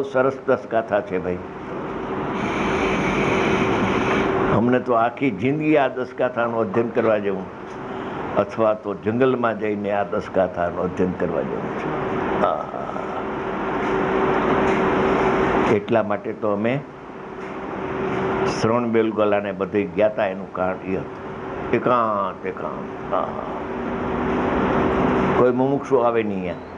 બહુ સરસ દસગાથા છે ભાઈ. અમને તો આખી જિંદગી આ દસગાથાનું અધ્યયન કરવા જેવું, અથવા તો જંગલમાં જઈને આ દસગાથાનું અધ્યયન કરવા જેવું છે. એટલા માટે તો અમે શ્રવણ બેલગોલાને બધે ગયા હતા. એનું કારણ એ હતું, એકાંત એકાંત. કોઈ મુમુક્ષુ આવે નહીં અહીંયા.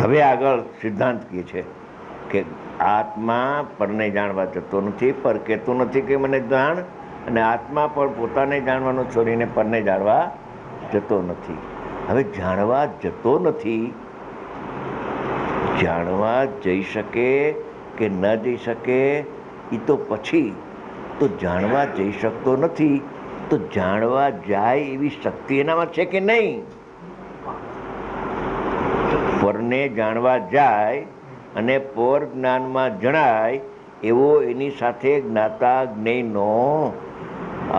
હવે આગળ સિદ્ધાંત કહે છે કે આત્મા પરને જાણવા જતો નથી, પર કહેતો નથી કે મને જાણ, અને આત્મા પણ પોતાને જાણવાનું છોડીને પરને જાણવા જતો નથી. હવે જાણવા જતો નથી, જાણવા જઈ શકે કે ન જઈ શકે એ તો પછી. તો જાણવા જઈ શકતો નથી તો જાણવા જાય એવી શક્તિ એનામાં છે કે નહીં? પરને જાણવા જાય અને પર જ્ઞાનમાં જણાય એવો એની સાથે જ્ઞાતા જ્ઞેયનો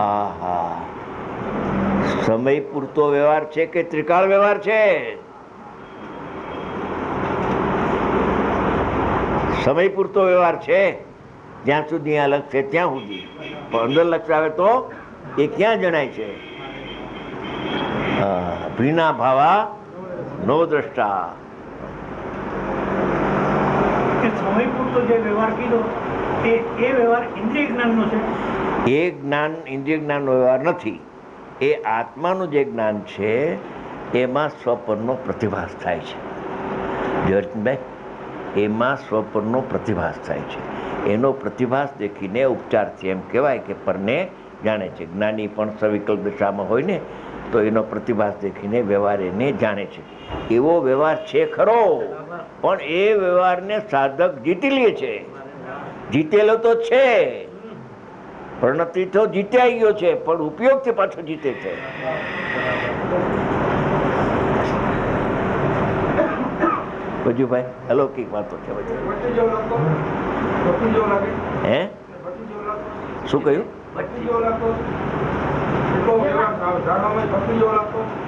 આહા સમય પૂરતો વ્યવહાર છે કે ત્રિકાળ વ્યવહાર છે? સમય પૂરતો વ્યવહાર છે. જ્યાં સુધી અલગ છે ત્યાં સુધી, પણ અંદર લક્ષ આવે તો એ ક્યાં જણાય છે? ભીના ભાવા નો દ્રષ્ટા. સમય પૂરતો જે વ્યવહાર કીધો એ વ્યવહાર ઇન્દ્રિય જ્ઞાનનો છે. એ જ્ઞાન ઇન્દ્રિય જ્ઞાનનો વ્યવહાર નથી. એ આત્માનું જે જ્ઞાન છે એમાં સ્વપરનો પ્રતિભાસ થાય છે. જર્જનભાઈ, એમાં સ્વપરનો પ્રતિભાસ થાય છે. એનો પ્રતિભાસ દેખીને ઉપચારથી એમ કહેવાય કે પરને જાણે છે. જ્ઞાની પણ સવિકલ્પ દશામાં હોય ને તો એનો પ્રતિભાસ દેખીને વ્યવહાર એને જાણે છે. એવો વ્યવહાર છે ખરો, પણ એ વ્યવહારને સાધક જીતી લે છે. જીતેલો તો છે, પ્રણતિ તો જીત્યાઈ ગયો છે, પણ ઉપયોગથી પાછો જીતે છે. ભજુભાઈ, અલૌકિક વાતો છે બધી. હે શું કહ્યું?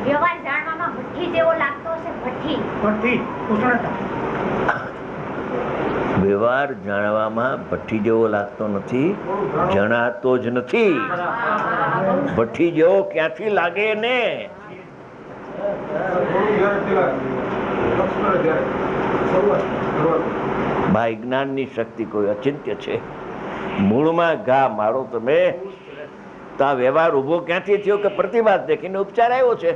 વ્યવહાર જાણવામાં ભઠ્ઠી જેવો લાગતો હશે. ભઠ્ઠી વ્યવહાર જાણવામાં ભઠ્ઠી જેવો લાગતો નથી, જણાતો જ નથી. ભઠ્ઠી જેવો ક્યાંથી લાગે ને? ભાઈ, જ્ઞાનની શક્તિ કોઈ અચિંત્ય છે. મૂળમાં ઘા મારો તમે તો આ વ્યવહાર ઉભો ક્યાંથી થયો કે પ્રતિભાસ દેખીને ઉપચાર આવ્યો છે.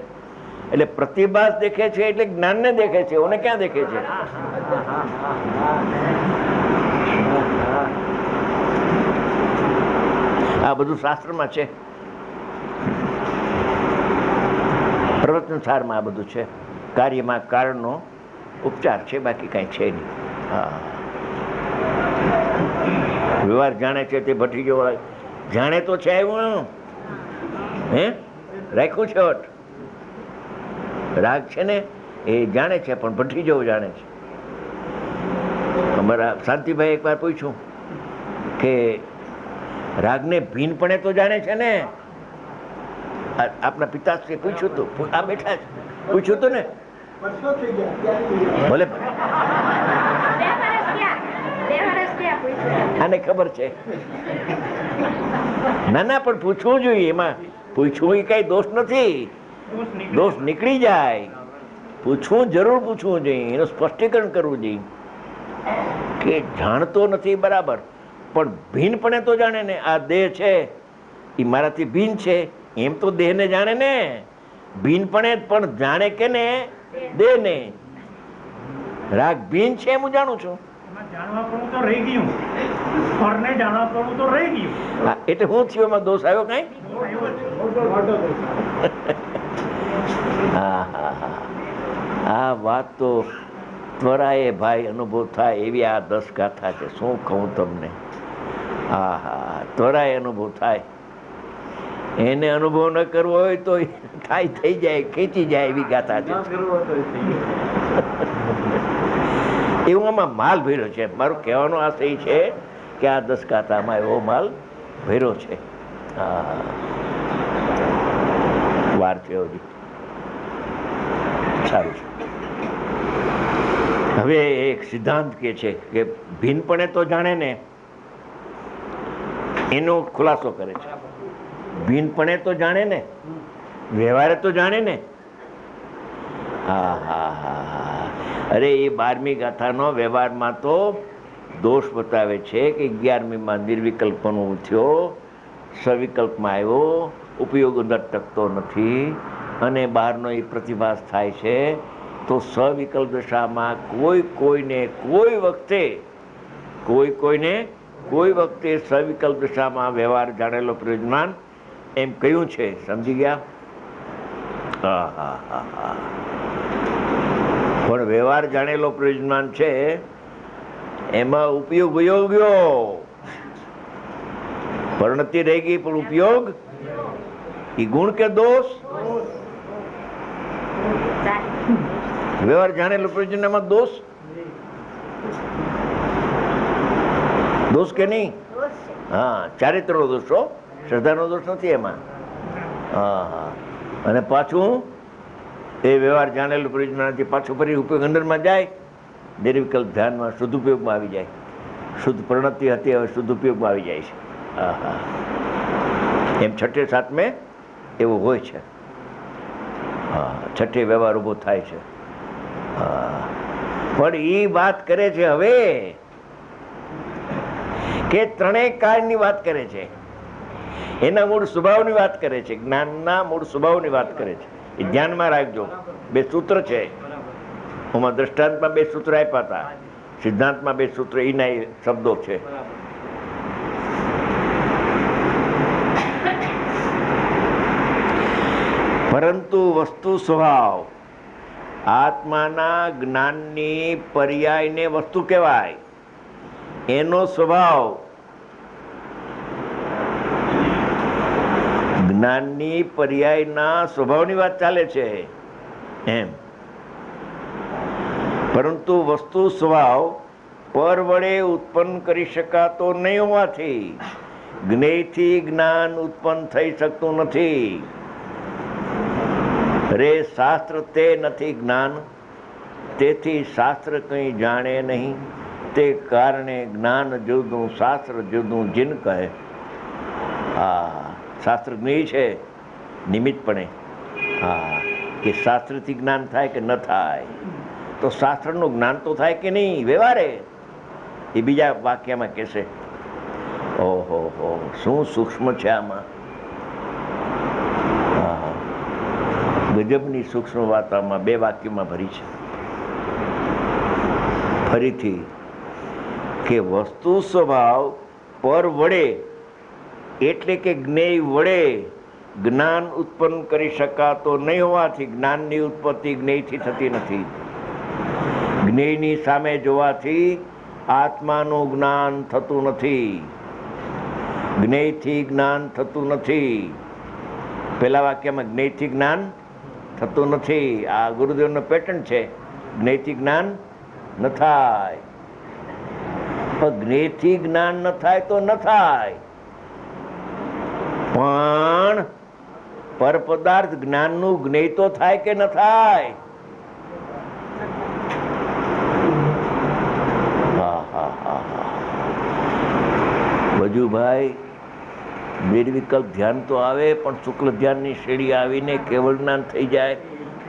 એટલે પ્રતિભાસ દેખે છે એટલે જ્ઞાનને દેખે છે. ઓને ક્યાં દેખે છે? આ બધું શાસ્ત્રમાં છે, પ્રવચન સારમાં આ બધું છે. કાર્યમાં કારણનો ઉપચાર છે, બાકી કાંઈ છે નહીં. હા, વ્યવહાર જાણે છે તે ભઠ્ઠી જેવો જાણે તો છે. એવું હે રાખ્યું છે વટ. રાગ છે ને એ જાણે છે, પણ ભઠ્ઠી જેવો જાણે છે. અમારા શાંતિભાઈ એકવાર પૂછ્યું કે રાગને ભીનપણે તો જાણે છે ને? આપના પિતાશ્રીએ પૂછ્યું હતું, આ બેઠા છે, પૂછ્યું હતું ને? ભલે આને ખબર છે. ના ના, પણ પૂછવું જોઈએ. એમાં પૂછવું એ કઈ દોષ નથી. દોષ નીકળી જાય. પૂછવું જરૂર પૂછવું જોઈએ. એનું સ્પષ્ટીકરણ કરવું જોઈએ કે જાણતો નથી બરાબર, પણ ભીનપણે તો જાણે ને. આ દેહ છે એ મારાથી ભીન છે એમ તો દેહને જાણે ને. ભીનપણે પણ જાણે કે ને દેહ ને. રાગ ભીન છે એમ હું જાણું છું. જાણવાપણું તો રહી ગયું, પરને જાણવાપણું તો રહી ગયું. હા, એટલે હું થયું એમાં દોષ આવ્યો કઈ? હા હા હા, આ વાત તો ત્વરાએ ભાઈ અનુભવ થાય એવી આ દસગાથા છે. શું કહું તમને? હા હા, ત્વરાએ અનુભવ થાય. એને અનુભવ ન કરવો હોય તો થાય, થઈ જાય, ખેંચી જાય એવી ગાથા છે. એવું આમાં માલ ભર્યો છે. મારું કહેવાનો આશય છે કે આ 10 કાંટામાં એવો માલ ભર્યો છે. વાર છે હજી, સારું છે. હવે એક સિદ્ધાંત કે છે કે ભિન્નપણે તો જાણે ને, એનો ખુલાસો કરે છે. ભિન્નપણે તો જાણે ને, વ્યવહારે તો જાણે ને. હા હા હા, અરે એ 12મી ગાથાનો વ્યવહારમાં તો દોષ બતાવે છે કે 11મીમાં નિર્વિકલ્પનું થયો, સવિકલ્પમાં આવ્યો, ઉપયોગ અંદર ટકતો નથી અને બહારનો એ પ્રતિભાસ થાય છે. તો સવિકલ્પ દશામાં કોઈને કોઈ વખતે સવિકલ્પ દશામાં વ્યવહાર જાણેલો પ્રયોજમાન એમ કહ્યું છે. સમજી ગયા? હા હા હા હા. પણ વ્યવહાર જાણેલો પ્રયોજમાન છે એમાં ઉપયોગ વયો ગયો, પરિણતિ રહી ગઈ પણ ઉપયોગ એ ગુણ કે દોષ? વ્યવહાર જાણેલો પ્રયોજન એમાં દોષ કે નહીં? હા, ચારિત્રનો દોષ, શ્રદ્ધાનો દોષ નથી એમાં. હા હા. અને પાછું એ વ્યવહાર જાણેલું પ્રયોજનથી પાછું ફરી ઉપયોગ અંદરમાં જાય, નિર્વિકલ્પ ધ્યાનમાં શુદ્ધ ઉપયોગમાં આવી જાય. શુદ્ધ પરિણતિ હતી, હવે શુદ્ધ ઉપયોગમાં આવી જાય છે. હા હા. એમ 6ઠે 7મે એવું હોય છે. હા, 6ઠે વ્યવહાર ઊભો થાય છે. હા, પણ એ વાત કરે છે હવે કે ત્રણેય કાળની વાત કરે છે, એના મૂળ સ્વભાવની વાત કરે છે, જ્ઞાનના મૂળ સ્વભાવની વાત કરે છે. એ ધ્યાનમાં રાખજો. 2 સૂત્ર છે. એમાં દ્રષ્ટાંતમાં 2 સૂત્ર આપ્યા હતા, સિદ્ધાંતમાં 2 સૂત્ર એના શબ્દો છે. પરંતુ વસ્તુ સ્વભાવ આત્માના જ્ઞાનની પર્યાયને વસ્તુ કહેવાય. એનો સ્વભાવ જ્ઞાનની પર્યાયના સ્વભાવની વાત ચાલે છે એમ. પરંતુ વસ્તુ સ્વભાવ પર વડે ઉત્પન્ન કરી શકાતો નહીં હોવાથી જ્ઞેયથી જ્ઞાન ઉત્પન્ન થઈ શકતું નથી. રે શાસ્ત્ર તે નથી જ્ઞાન, તેથી શાસ્ત્ર કંઈ જાણે નહીં. તે કારણે જ્ઞાન જુદું શાસ્ત્ર જુદું જીન કહે. હા, શાસ્ત્ર જ્ઞેય છે નિમિત્તપણે. હા, કે શાસ્ત્રથી જ્ઞાન થાય કે ન થાય, તો શાસ્ત્રનું જ્ઞાન તો થાય કે નહીં વ્યવહારે, એ બીજા વાક્યમાં કહેશે. ઓહો હો, શું સૂક્ષ્મ છે આમાં. ગજબની સૂક્ષ્મ વાત આમાં 2 વાક્યમાં ભરી છે. ફરીથી કે વસ્તુ સ્વભાવ પર વડે એટલે કે જ્ઞેય વડે જ્ઞાન ઉત્પન્ન કરી શકાતો નહીં હોવાથી જ્ઞાનની ઉત્પત્તિ જ્ઞેયથી થતી નથી. જ્ઞેયની સામે જોવાથી આત્માનું જ્ઞાન થતું નથી, જ્ઞેયથી જ્ઞાન થતું નથી. પહેલા વાક્યમાં જ્ઞેયથી જ્ઞાન થતું નથી. આ ગુરુદેવનો પેટર્ન છે. જ્ઞેયથી જ્ઞાન ન થાય. પણ જ્ઞેયથી જ્ઞાન ન થાય તો ન થાય, પણ પર પદાર્થ જ્ઞાનનું જ્ઞેય તો થાય કે ન થાય? વજુભાઈ, નિર્વિકલ્પ ધ્યાન તો આવે પણ શુક્લ ધ્યાનની શ્રેણી આવીને કેવળ જ્ઞાન થઈ જાય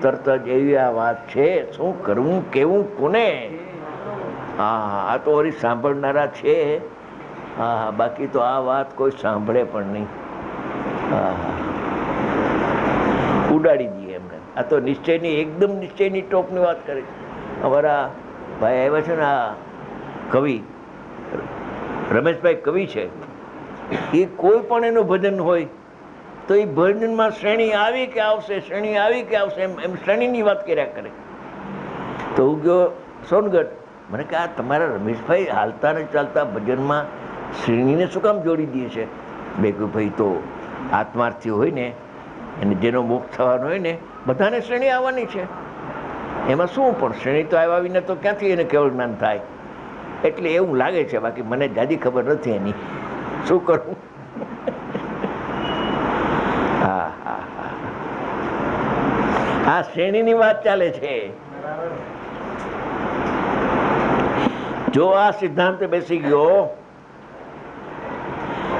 તરત જ, એવી આ વાત છે. શું કરવું, કેવું, કોને? હા, આ તો વળી સાંભળનારા છે. હા, બાકી તો આ વાત કોઈ સાંભળે પણ નહીં. હા, ઉડાડી દઈએ એમને. આ તો નિશ્ચયની, એકદમ નિશ્ચયની ટોપની વાત કરે છે. અમારા ભાઈ આવ્યા છે ને, આ કવિ રમેશભાઈ કવિ છે. એ કોઈ પણ એનું ભજન હોય તો એ ભજનમાં શ્રેણી આવી કે આવશે, શ્રેણી આવી કે આવશે, એમ શ્રેણીની વાત કર્યા કરે. તો હું ગયો સોનગઢ, મને કે આ તમારા રમેશભાઈ હાલતા ને ચાલતા ભજનમાં શ્રેણીને શું કામ જોડી દે છે? મેં કહ્યું ભાઈ, તો આત્માર્થી હોય ને, અને જેનો મોક્ષ થવાનો હોય ને, બધાને શ્રેણી આવવાની છે. એમાં શું, પણ શ્રેણી તો આવ્યા વિના તો ક્યાંથી એને કેવળ જ્ઞાન થાય? એટલે એવું લાગે છે, બાકી મને જાજી ખબર નથી એની. શું કરું? હા હા હા, આ શ્રેણીની વાત ચાલે છે. જો આ સિદ્ધાંત બેસી ગયો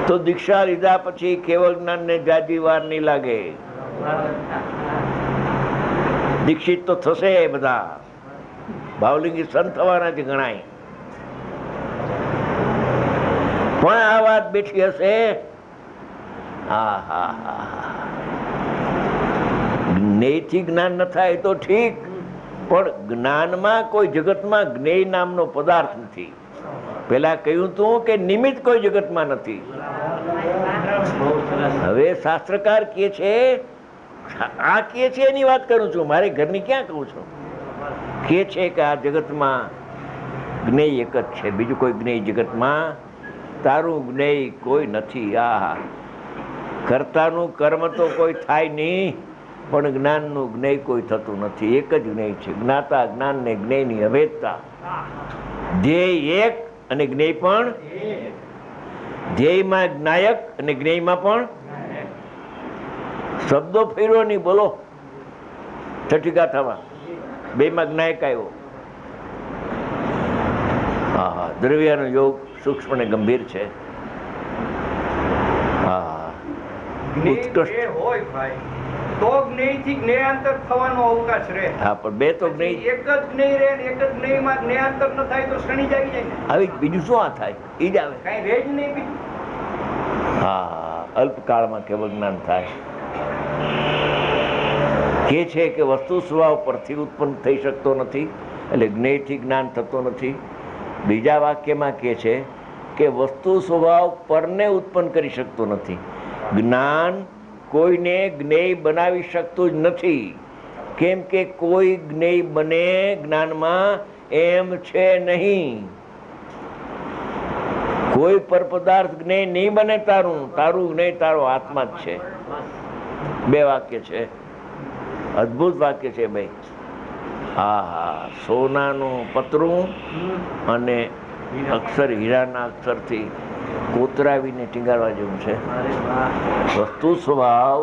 તો દીક્ષા લીધા પછી કેવળ જ્ઞાનને જાજી વાર નહીં લાગે. દીક્ષિત તો થશે બધા, ભાવલિંગી સંત થવાના જ ગણાય. પણ આ વાત બેઠી હશે. હા હા હા, જ્ઞેયથી જ્ઞાન ન થાય તો ઠીક, પણ જ્ઞાનમાં કોઈ જગતમાં જ્ઞેય નામનો પદાર્થ નથી. પેલા કહ્યું તું કે નિમિત્ત કોઈ જગતમાં નથી. હવે શાસ્ત્રકાર કહે છે, આ કહે છે એની વાત કરું છું, મારે ઘરની ક્યાં કહું છું. કહે છે કે આ જગતમાં જ્ઞેય એક જ છે, બીજું કોઈ જ્ઞેય જગતમાં તારું જ્ઞેય કોઈ નથી. આ કર્તાનું કર્મ તો કોઈ થાય નહીં, પણ જ્ઞાનનું જ્ઞેય કોઈ થતું નથી. એક જ જ્ઞેય છે, જ્ઞાતા જ્ઞાન ને જ્ઞેયની અભેદતા. ધ્યેય એક અને જ્ઞેય પણ, ધ્યેયમાં જ્ઞાયક અને જ્ઞેયમાં પણ. શબ્દો ફેરવો નહીં, બોલો છઠ્ઠી ગાથામાં બેમાં જ્ઞાયક આવ્યો. હા હા, દ્રવ્યનો યોગ સૂક્ષ્મ અને ગંભીર છે. હા, ઉત્કૃષ્ટ હોય ભાઈ તો જ્ઞેયથી જ્ઞેયાંતર થવાનો અવકાશ રહે. હા, પણ બે તો જ્ઞેય એક જ જ્ઞેય રહે ને એક જ જ્ઞેયમાં જ્ઞેયાંતર ન થાય તો શ્રેણી જાગી જાય ને. આવી બીજું શું આ થાય? એ જ આવે. કાંઈ રહે જ નહીં બીજું. હા, અલ્પકાળમાં કેવળ જ્ઞાન થાય. કે છે કે વસ્તુ સ્વભાવ પરથી ઉત્પન્ન થઈ શકતો નથી, એટલે જ્ઞેયથી જ્ઞાન થતો નથી. બીજા વાક્યમાં કે છે કે વસ્તુ સ્વભાવ પરને ઉત્પન્ન કરી શકતો નથી. જ્ઞાન કોઈને જ્ઞેય બનાવી શકતું જ નથી, કેમ કે કોઈ જ્ઞેય બને જ્ઞાનમાં એમ છે નહીં. કોઈ પર પદાર્થ જ્ઞેય નહીં બને. તારું જ્ઞેય તારો આત્મા જ છે. બે વાક્ય છે, અદ્ભુત વાક્ય છે ભાઈ. હા હા, સોનાનું પતરું અને અક્ષર હીરાના અક્ષરથી કોતરાવીને ટીંગાડવા જેવું છે. વસ્તુ સ્વભાવ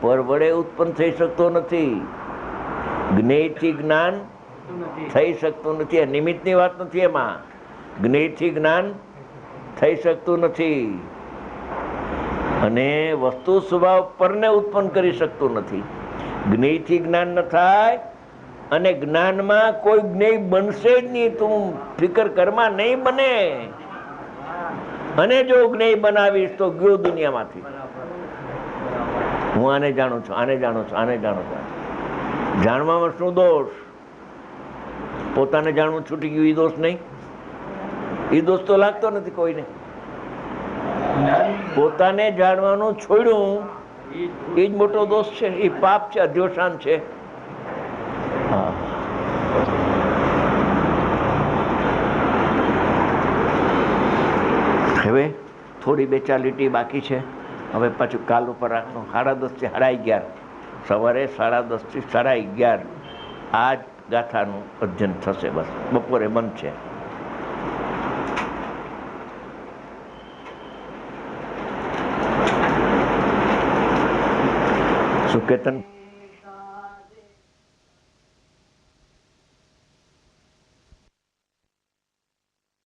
પર વડે ઉત્પન્ન થઈ શકતો નથી. જ્ઞેયથી જ્ઞાન થઈ શકતું નથી. આ નિમિત્તની વાત નથી, એમાં જ્ઞેયથી જ્ઞાન થઈ શકતું નથી. અને વસ્તુ સ્વભાવ પરને ઉત્પન્ન કરી શકતું નથી. જ્ઞેયથી જ્ઞાન ન થાય અને જ્ઞાનમાં કોઈ જ્ઞેય બનશે જ નહીં. તું ફિકર કરમાં નહીં બને. અને જો જ્ઞેય બનાવીશ તો ગયો દુનિયામાંથી. હું આને જાણું છું, આને જાણું છું, આને જાણું છું. જાણવામાં શું દોષ? પોતાને જાણવું છૂટી ગયું એ દોષ નહીં? એ દોષ તો લાગતો નથી કોઈને. પોતાને જાણવાનું છોડ્યું એ જ મોટો દોષ છે. એ પાપ છે, અધ્યોષાન છે. હવે થોડી બે ચાર લીટી બાકી છે. હવે પાછું કાલ ઉપર રાખવું. 10:30 થી 11:30, સવારે 10:30 થી 11:30 આ જ ગાથાનું અધ્યયન થશે. બસ બપોરે બંધ છે. સુકેતન